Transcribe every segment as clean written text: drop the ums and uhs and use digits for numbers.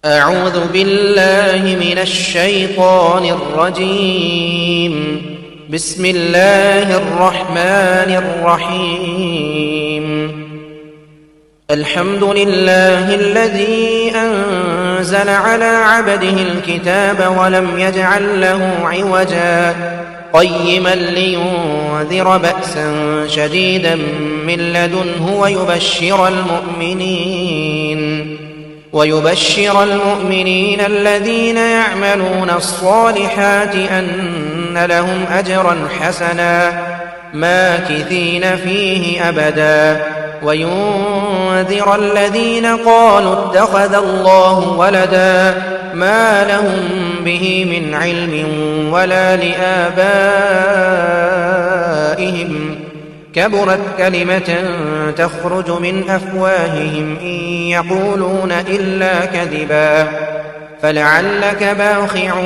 أعوذ بالله من الشيطان الرجيم. بسم الله الرحمن الرحيم. الحمد لله الذي أنزل على عبده الكتاب ولم يجعل له عوجا قيما لينذر بأسا شديدا من لدنه ويبشر المؤمنين الذين يعملون الصالحات أن لهم أجرا حسنا ماكثين فيه أبدا، وينذر الذين قالوا اتخذ الله ولدا ما لهم به من علم ولا لآبائهم، كبرت كلمة تخرج من أفواههم إن يقولون إلا كذبا، فلعلك باخع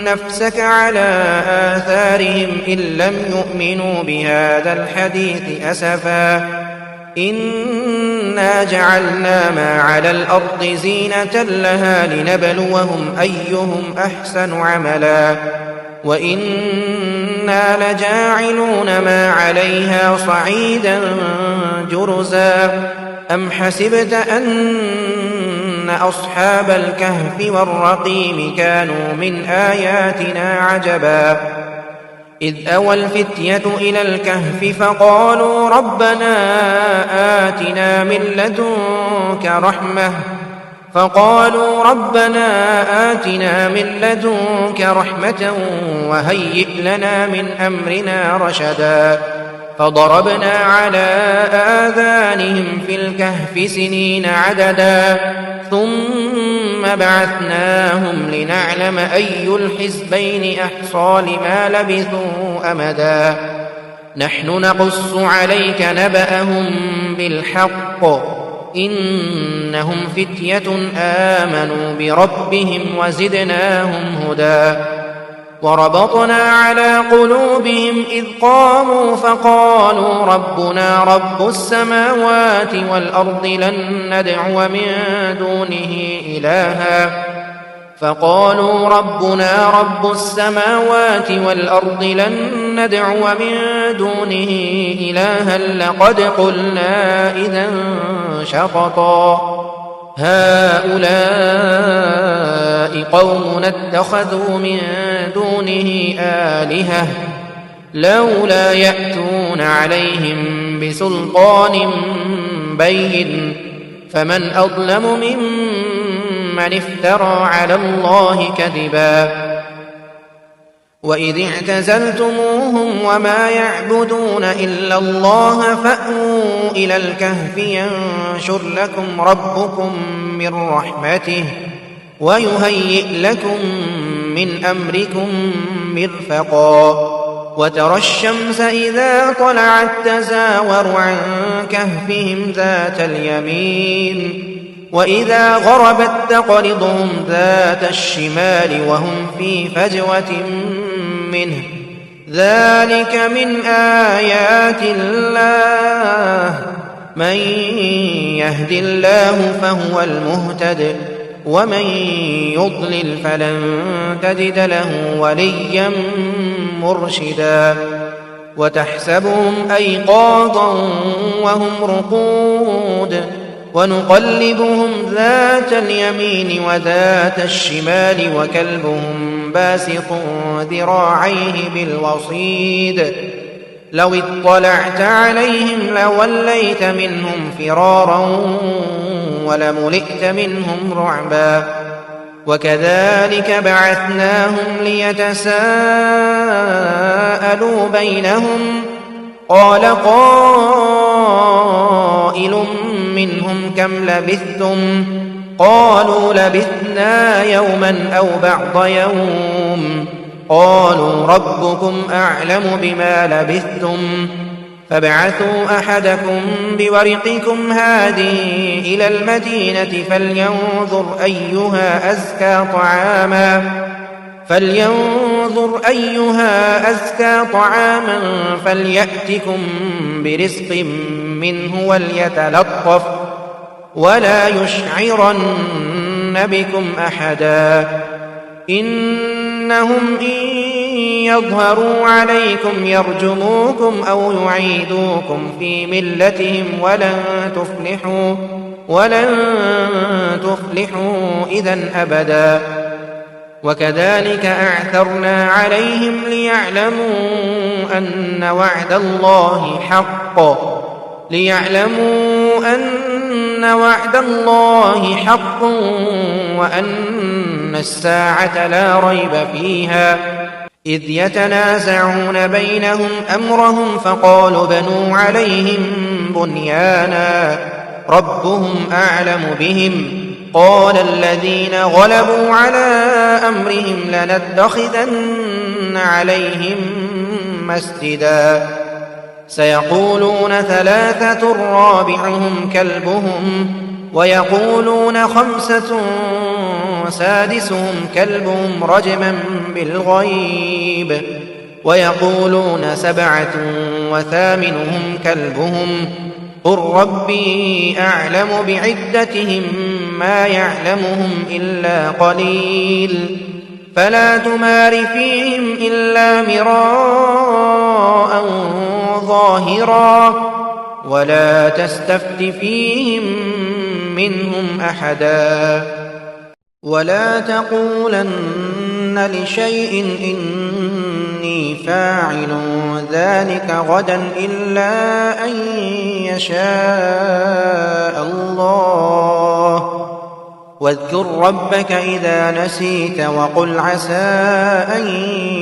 نفسك على آثارهم إن لم يؤمنوا بهذا الحديث أسفا. إنا جعلنا ما على الأرض زينة لها لنبلوهم أيهم أحسن عملا، وإنا لجاعلون ما عليها صعيدا جرزا. أم حسبت أن أصحاب الكهف والرقيم كانوا من آياتنا عجبا، إذ أوى الفتية إلى الكهف فقالوا ربنا آتنا من لدنك رحمة وهيئ لنا من أمرنا رشدا. فضربنا على آذانهم في الكهف سنين عددا، ثم بعثناهم لنعلم أي الحزبين أحصى لما لبثوا أمدا. نحن نقص عليك نبأهم بالحق، إنهم فتية آمنوا بربهم وزدناهم هدى. وربطنا على قلوبهم إذ قاموا فقالوا ربنا رب السماوات والأرض لن ندعو من دونه إلها لقد قلنا إذا شططا. هؤلاء قوم اتخذوا من دونه آلهة لولا يأتون عليهم بسلطان بين، فمن أظلم ممن افترى على الله كذبا. وإذ اعتزلتموهم وما يعبدون إلا الله فأووا إلى الكهف ينشر لكم ربكم من رحمته ويهيئ لكم من أمركم مرفقا. وترى الشمس إذا طلعت تزاور عن كهفهم ذات اليمين، وإذا غربت تقرضهم ذات الشمال وهم في فجوة منه. ذلك من آيات الله، من يهد الله فهو المهتد، ومن يضلل فلن تجد له وليا مرشدا. وتحسبهم أيقاظا وهم رقود ونقلبهم ذات اليمين وذات الشمال وكلبهم باسط ذراعيه بالوصيد. لو اطلعت عليهم لوليت منهم فرارا ولملئت منهم رعبا. وكذلك بعثناهم ليتساءلوا بينهم، قال قائل منهم كم لبثتم؟ قالوا لبثنا يوما أو بعض يوم. قالوا ربكم أعلم بما لبثتم، فابعثوا أحدكم بورقكم هذه إلى المدينة فلينظر أيها أزكى طعاما فليأتكم برزق منه وليتلطف ولا يشعرن بكم أحدا إنهم إن يظهروا عليكم يرجموكم أو يعيدوكم في ملتهم ولن تفلحوا إذن أبدا وكذلك أعثرنا عليهم ليعلموا أن وعد الله حق وأن الساعة لا ريب فيها إذ يتنازعون بينهم أمرهم فقالوا بنوا عليهم بنيانا ربهم أعلم بهم قال الذين غلبوا على أمرهم لنتخذن عليهم مسجدا سيقولون ثلاثة رابعهم كلبهم ويقولون خمسة سادسهم كلبهم رجما بالغيب ويقولون سبعة وثامنهم كلبهم قل ربي أعلم بعدتهم ما يعلمهم إلا قليل فلا تمار فيهم إلا مراء ظاهرا ولا تستفت فيهم منهم أحدا ولا تقولن لشيء إني فاعل ذلك غدا إلا أن يشاء الله واذكر ربك إذا نسيت وقل عسى أن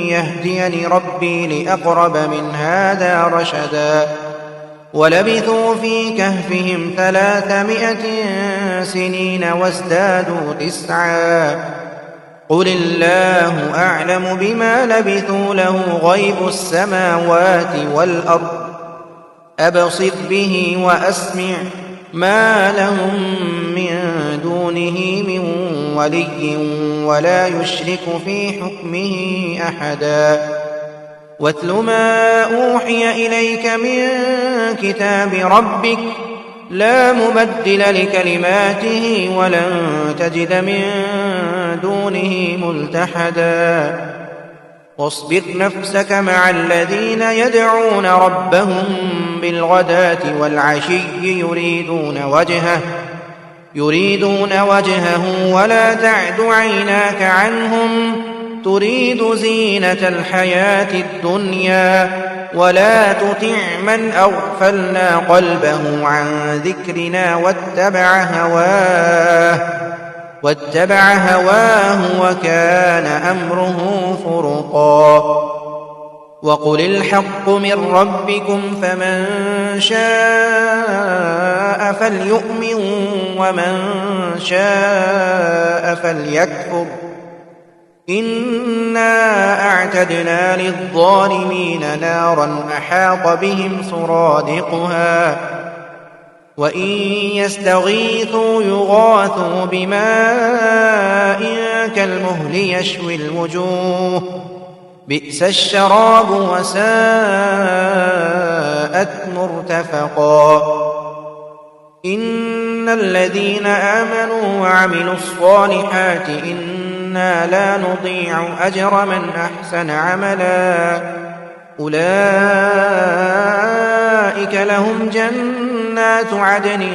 يهديني ربي لأقرب من هذا رشدا ولبثوا في كهفهم 300 سنين وازدادوا 9 قل الله أعلم بما لبثوا له غيب السماوات والأرض أبصر به وأسمع ما لهم من دونه من ولي ولا يشرك في حكمه أحدا واتل ما أوحي إليك من كتاب ربك لا مبدل لكلماته ولن تجد من دونه ملتحدا واصبر نفسك مع الذين يدعون ربهم بالغداة والعشي يريدون وجهه ولا تعد عيناك عنهم تريد زينة الحياة الدنيا ولا تطع من أغفلنا قلبه عن ذكرنا واتبع هواه وكان أمره فرطا وقل الحق من ربكم فمن شاء فليؤمن ومن شاء فليكفر إنا أعتدنا للظالمين نارا أحاط بهم سرادقها وإن يستغيثوا يغاثوا بماء كالمهل يشوي الوجوه بئس الشراب وساءت مرتفقا إن الذين آمنوا وعملوا الصالحات إنا لا نضيع أجر من أحسن عملا أولئك لهم جنات عدن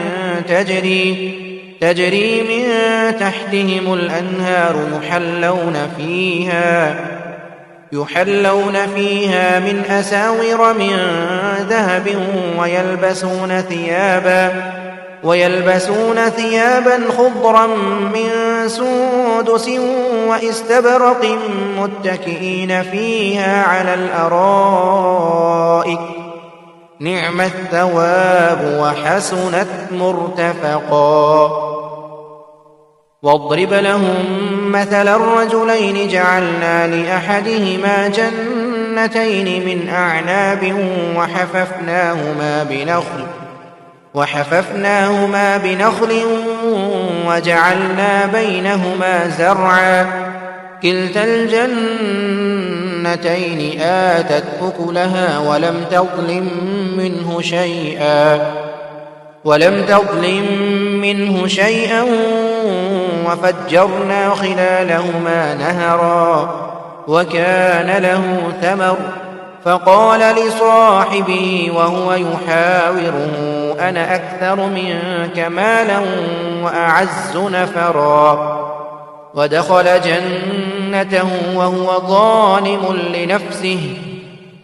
تجري من تحتهم الأنهار يحلون فيها من أساور من ذهب ويلبسون ثيابا خضرا من سندس واستبرق متكئين فيها على الأرائك نعم الثواب وحسنت مرتفقا واضرب لهم مثل الرجلين جعلنا لأحدهما جنتين من أعناب وحففناهما بنخل وجعلنا بينهما زرعا كلتا الجنتين آتت أكلها ولم تظلم منه شيئا ولم تظلم منه شيئا وفجرنا خلالهما نهرا وكان له ثمر فقال لصاحبه وهو يحاوره أنا أكثر منك مالا وأعز نفرا ودخل جنته وهو ظالم لنفسه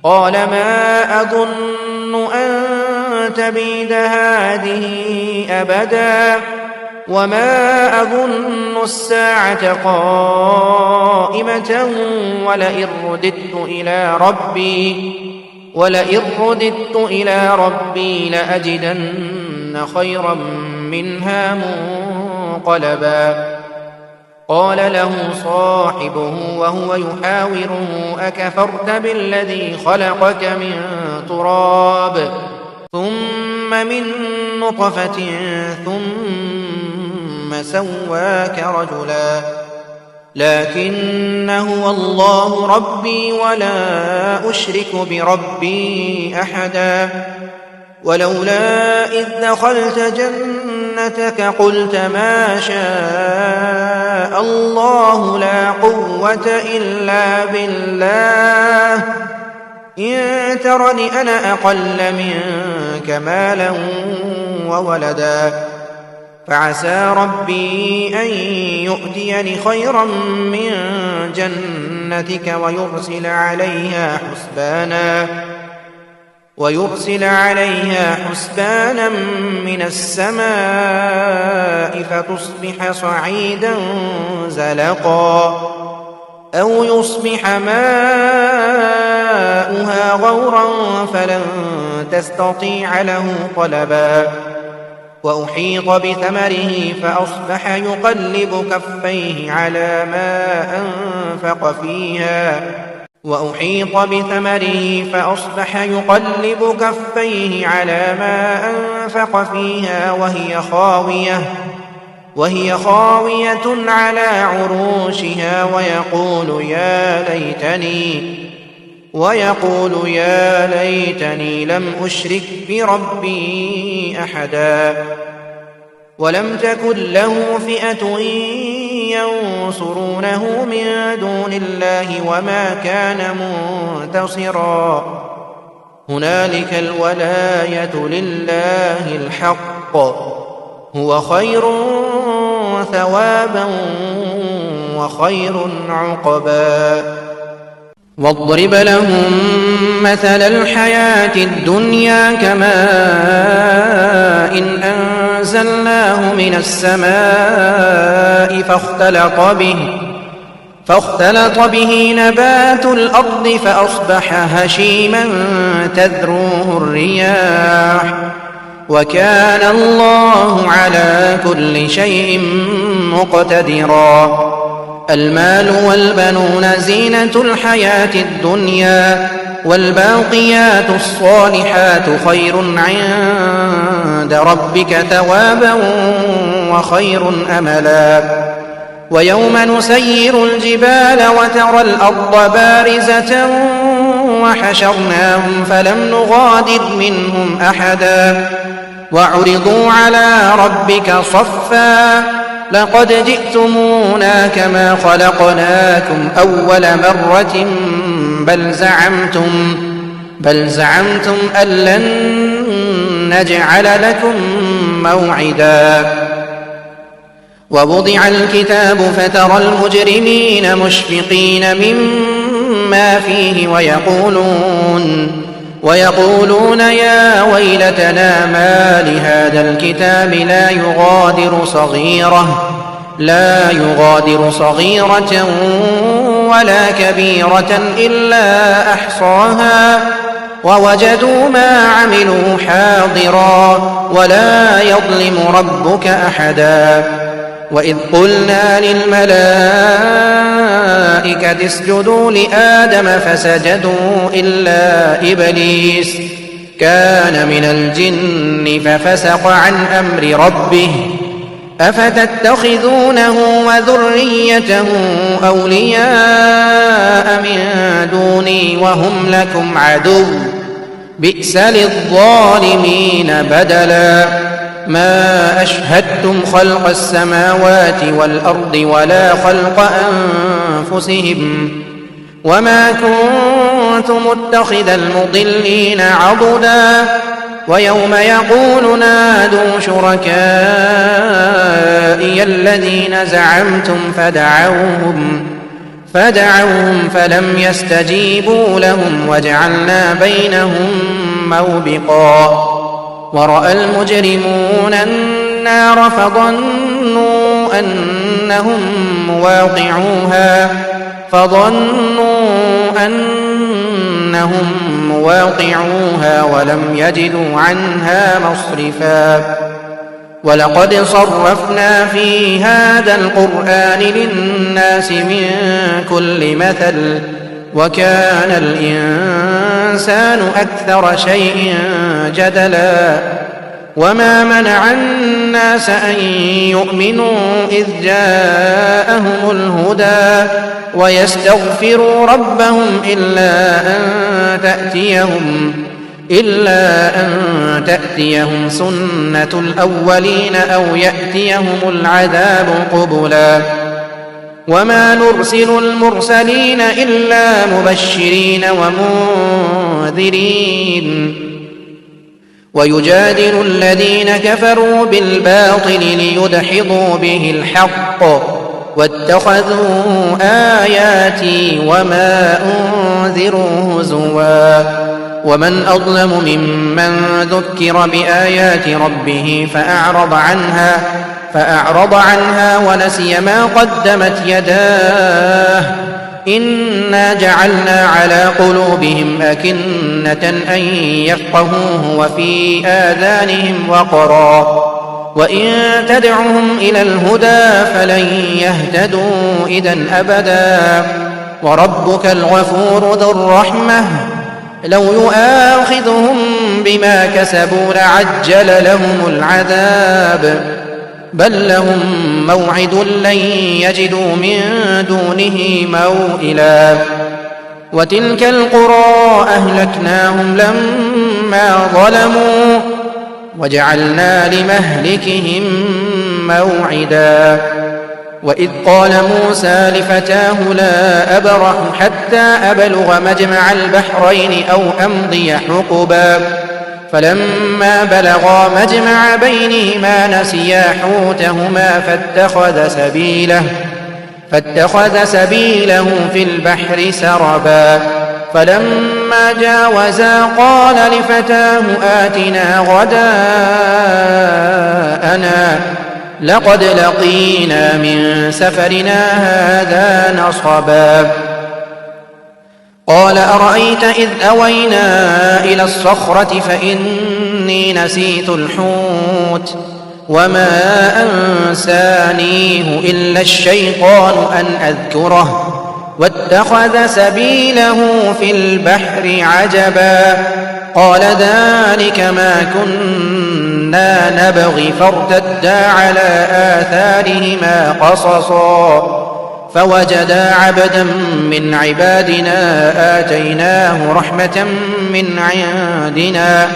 قال ما أظن أن تبيد هذه أبدا وما أظن الساعة قائمة ولئن رددت إلى ربي لأجدن خيرا منها منقلبا قال له صاحبه وهو يحاوره أكفرت بالذي خلقك من تراب ثم من نطفة ثم سواك رجلا لكن هو الله ربي ولا أشرك بربي أحدا ولولا إذ دخلت جنتك قلت ما شاء الله لا قوة إلا بالله إن ترني أنا أقل منك مالا وولدا فعسى ربي أن يؤتيني خيرا من جنتك ويرسل عليها حسبانا من السماء فتصبح صعيدا زلقا أو يصبح ماؤها غورا فلن تستطيع له طلبا وأحيط بثمره فأصبح يقلب كفيه على ما أنفق فيها وهي خاوية على عروشها ويقول يا ليتني لم أشرك بربي أحدا ولم تكن له فئة ينصرونه من دون الله وما كان منتصرا هنالك الولاية لله الحق هو خير ثوابا وخير عقبا واضرب لهم مثل الحياة الدنيا كماء إن أنزلناه من السماء فاختلط به نبات الأرض فأصبح هشيما تذروه الرياح وكان الله على كل شيء مقتدرا المال والبنون زينة الحياة الدنيا والباقيات الصالحات خير عند ربك ثوابا وخير أملا ويوم نسير الجبال وترى الأرض بارزة وحشرناهم فلم نغادر منهم أحدا وعرضوا على ربك صفا لقد جئتمونا كما خلقناكم أول مرة بل زعمتم أن لن نجعل لكم موعدا ووضع الكتاب فترى المجرمين مشفقين مما فيه ويقولون يا ويلتنا ما لهذا الكتاب لا يغادر صغيرة ولا كبيرة إلا أحصاها ووجدوا ما عملوا حاضرا ولا يظلم ربك أحدا وإذ قلنا للملائكة اسجدوا لآدم فسجدوا إلا إبليس كان من الجن ففسق عن أمر ربه أفتتخذونه وذريته أولياء من دوني وهم لكم عدو بئس للظالمين بدلا ما أشهدتم خلق السماوات والأرض ولا خلق أنفسهم وما كنت متخذ المضلين عضدا ويوم يقول نادوا شركائي الذين زعمتم فدعوهم فلم يستجيبوا لهم وجعلنا بينهم موبقا ورأى المجرمون النار فظنوا أنهم مواقعوها ولم يجدوا عنها مصرفا ولقد صرفنا في هذا القرآن للناس من كل مثل وكان الإنسان أكثر شيء جدلا وما منع الناس أن يؤمنوا إذ جاءهم الهدى ويستغفروا ربهم إلا أن تأتيهم سنة الأولين أو يأتيهم العذاب قبلا وما نرسل المرسلين إلا مبشرين ومنذرين ويجادل الذين كفروا بالباطل ليدحضوا به الحق واتخذوا آياتي وما أنذروا هزوا ومن أظلم ممن ذكر بآيات ربه فأعرض عنها ونسي ما قدمت يداه إنا جعلنا على قلوبهم أكنة أن يفقهوه وفي آذانهم وقرا وإن تدعهم إلى الهدى فلن يهتدوا إذن أبدا وربك الغفور ذو الرحمة لو يؤاخذهم بما كسبوا لعجل لهم العذاب بل لهم موعد لن يجدوا من دونه موئلا وتلك القرى أهلكناهم لما ظلموا وجعلنا لمهلكهم موعدا وإذ قال موسى لفتاه لا أبرح حتى أبلغ مجمع البحرين أو أمضي حقبا فلما بلغا مجمع بينهما نسيا حوتهما فاتخذ سبيله في البحر سربا فلما جاوزا قال لفتاه آتنا غداءنا لقد لقينا من سفرنا هذا نصبا قال أرأيت إذ أوينا إلى الصخرة فإني نسيت الحوت وما أنسانيه إلا الشيطان أن أذكره واتخذ سبيله في البحر عجبا قال ذلك ما كنا نبغي فارتدا على آثارهما قصصا فوجدا عبدا من عبادنا آتيناه رحمة من عندنا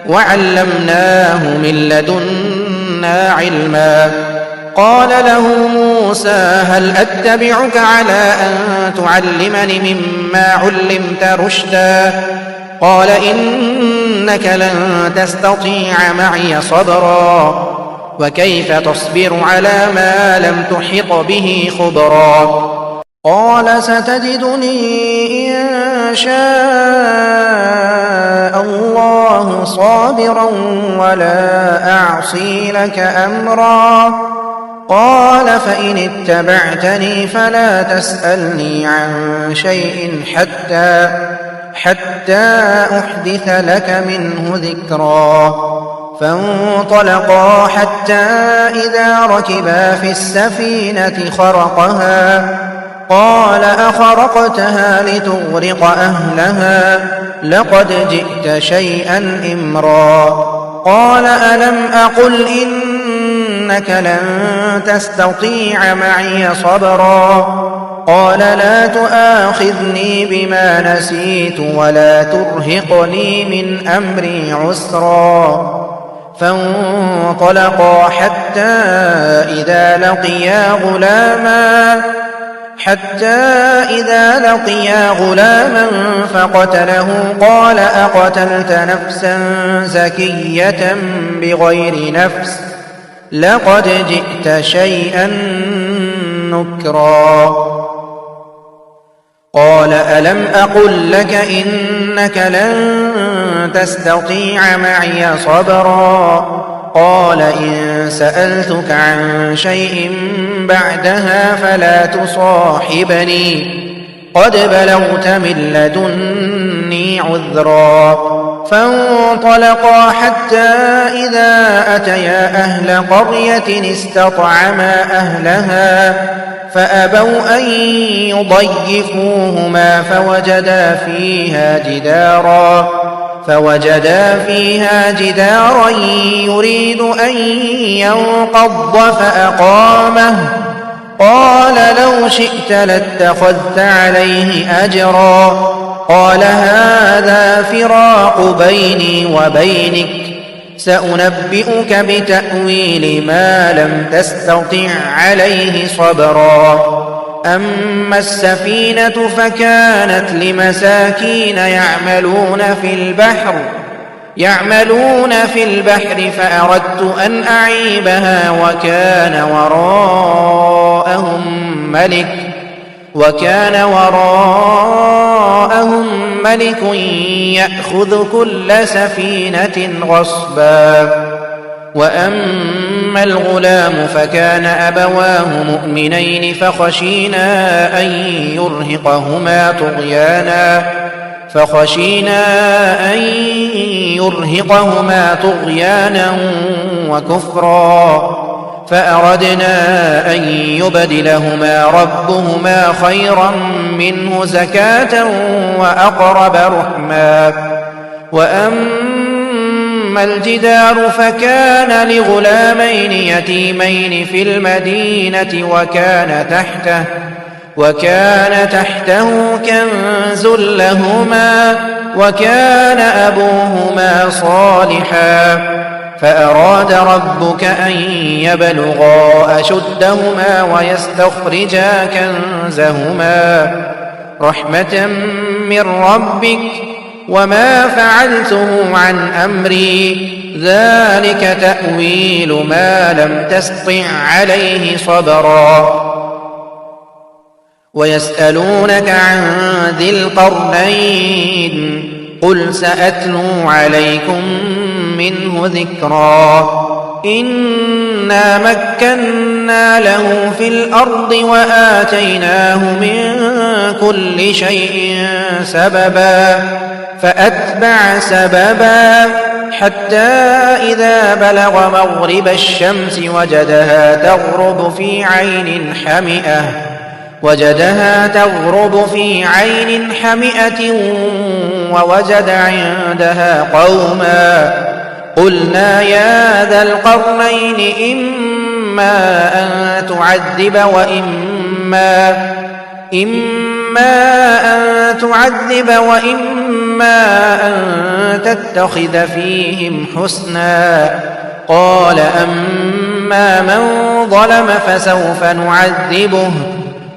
وعلمناه من لدنا علما قال له موسى هل أتبعك على أن تعلمني مما علمت رشدا قال إنك لن تستطيع معي صبرا وكيف تصبر على ما لم تحط به خبرا قال ستجدني إن شاء الله صابرا ولا أعصي لك أمرا قال فإن اتبعتني فلا تسألني عن شيء حتى أحدث لك منه ذكرا فانطلقا حتى إذا ركبا في السفينة خرقها قال أخرقتها لتغرق أهلها لقد جئت شيئا إمرا قال ألم أقل إنك لن تستطيع معي صبرا قال لا تؤاخذني بما نسيت ولا ترهقني من أمري عسرا فانطلقا حتى إذا لقيا غلاما فقتله قال أقتلت نفسا زكية بغير نفس لقد جئت شيئا نكرا قال ألم أقل لك إنك لن تستطيع معي صبرا قال إن سألتك عن شيء بعدها فلا تصاحبني قد بلغت من لدني عذرا فانطلقا حتى إذا أتيا أهل قرية استطعما أهلها فأبوا أن يضيفوهما فوجدا فيها جدارا يريد أن ينقض فأقامه قال لو شئت لاتخذت عليه أجرا قال هذا فراق بيني وبينك سأنبئك بتأويل ما لم تستطع عليه صبرا أما السفينة فكانت لمساكين يعملون في البحر فأردت أن أعيبها وكان وراءهم ملك يأخذ كل سفينة غصبا وأما الغلام فكان أبواه مؤمنين فخشينا أن يرهقهما طغيانا وكفرا فأردنا أن يبدلهما ربهما خيرا منه زكاة وأقرب رحما وأما الجدار فكان لغلامين يتيمين في المدينة وكان تحته كنز لهما وكان أبوهما صالحا فأراد ربك أن يبلغا أشدهما ويستخرجا كنزهما رحمة من ربك وما فعلته عن أمري ذلك تأويل ما لم تسطع عليه صبرا ويسألونك عن ذي القرنين قل سأتلو عليكم منه ذكرا إنا مكنا له في الأرض وآتيناه من كل شيء سببا فأتبع سببا حتى إذا بلغ مغرب الشمس وجدها تغرب في عين حمئة ووجد عندها قوما قلنا يا ذا القرنين إما أن تعذب وإما أن تتخذ فيهم حسنا قال أما من ظلم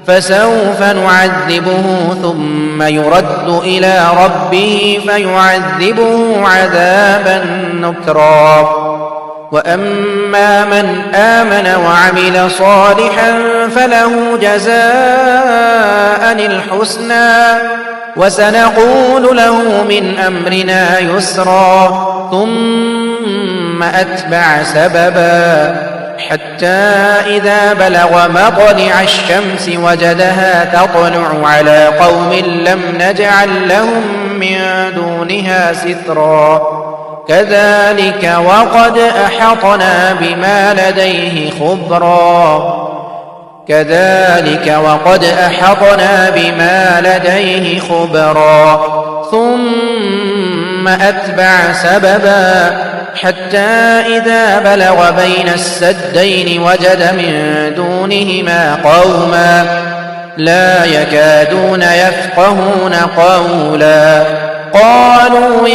فسوف نعذبه ثم يرد إلى ربه فيعذبه عذابا نكرا وأما من آمن وعمل صالحا فله جزاء الحسنى وسنقول له من أمرنا يسرا ثم أتبع سببا حتى إذا بلغ مطلع الشمس وجدها تطلع على قوم لم نجعل لهم من دونها سترا كذلك وقد أحطنا بما لديه خبرا ثم أتبع سببا حتى إذا بلغ بين السدين وجد من دونهما قوما لا يكادون يفقهون قولا قالوا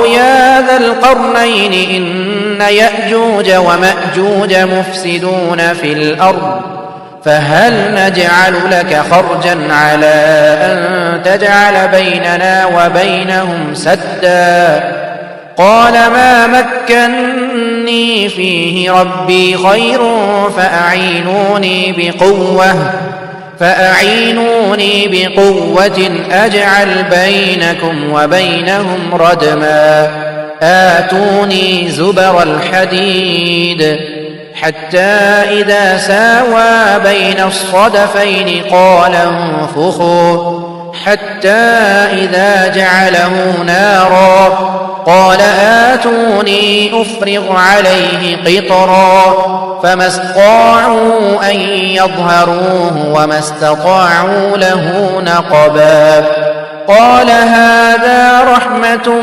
يا ذا القرنين إن يأجوج ومأجوج مفسدون في الأرض فهل نجعل لك خرجا على أن تجعل بيننا وبينهم سدا قال ما مكني فيه ربي خير فأعينوني بقوة أجعل بينكم وبينهم ردما آتوني زبر الحديد حتى إذا ساوى بين الصدفين قال انفخوا حتى إذا جعله نارا قال آتوني أفرغ عليه قطرا فما استطاعوا أن يظهروه وما استطاعوا له نقبا قال هذا رحمة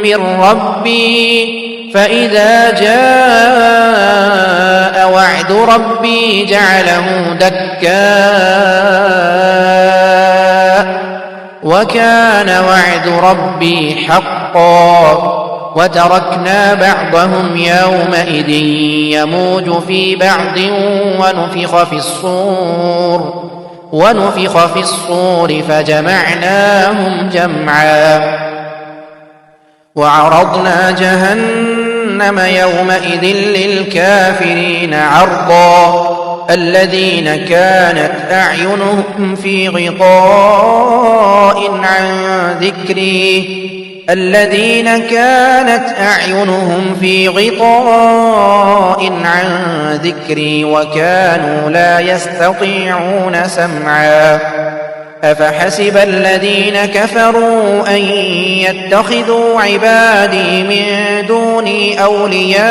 من ربي فإذا جاء وعد ربي جعله دكا وكان وعد ربي حقا وتركنا بعضهم يومئذ يموج في بعض ونفخ في الصور فجمعناهم جمعا وعرضنا جهنم يومئذ للكافرين عرضا الذين كانت أعينهم في غطاء عن ذكري وكانوا لا يستطيعون سمعا أفحسب الذين كفروا أن يتخذوا عبادي من دوني أولياء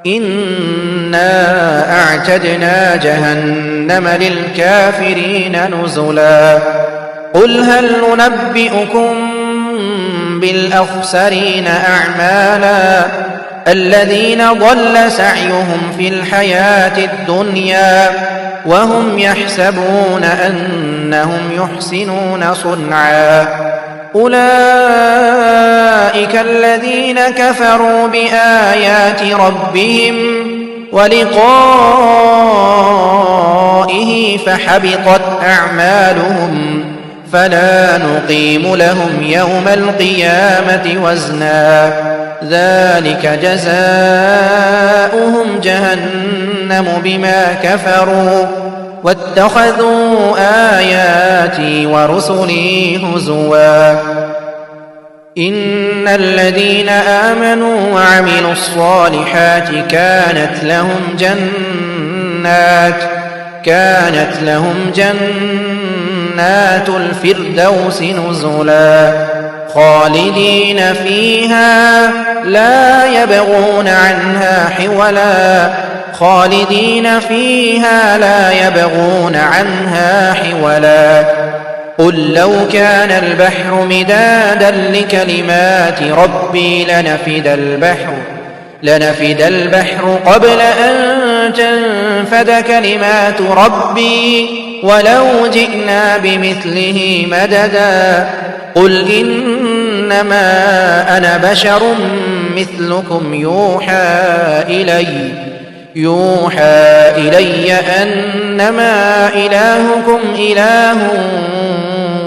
إنا أعتدنا جهنم للكافرين نزلا قل هل ننبئكم بالأخسرين أعمالا الذين ضل سعيهم في الحياة الدنيا وهم يحسبون أنهم يحسنون صنعا أولئك الذين كفروا بآيات ربهم ولقائه فحبطت أعمالهم فلا نقيم لهم يوم القيامة وزنا ذلك جزاؤهم جهنم بما كفروا واتخذوا آياتي ورسلي هزوا إن الذين آمنوا وعملوا الصالحات كانت لهم جنات الفردوس نزلا خالدين فيها لا يبغون عنها حولا قل لو كان البحر مدادا لكلمات ربي لنفد البحر قبل أن تنفد كلمات ربي ولو جئنا بمثله مددا قل إنما أنا بشر مثلكم يوحى إلي أنما إلهكم إله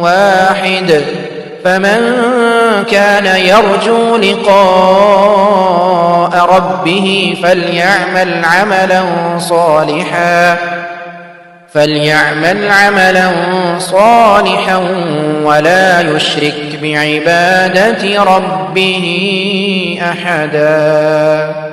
واحد فمن كان يرجو لقاء ربه فليعمل عملا صالحا ولا يشرك بعبادة ربه أحدا.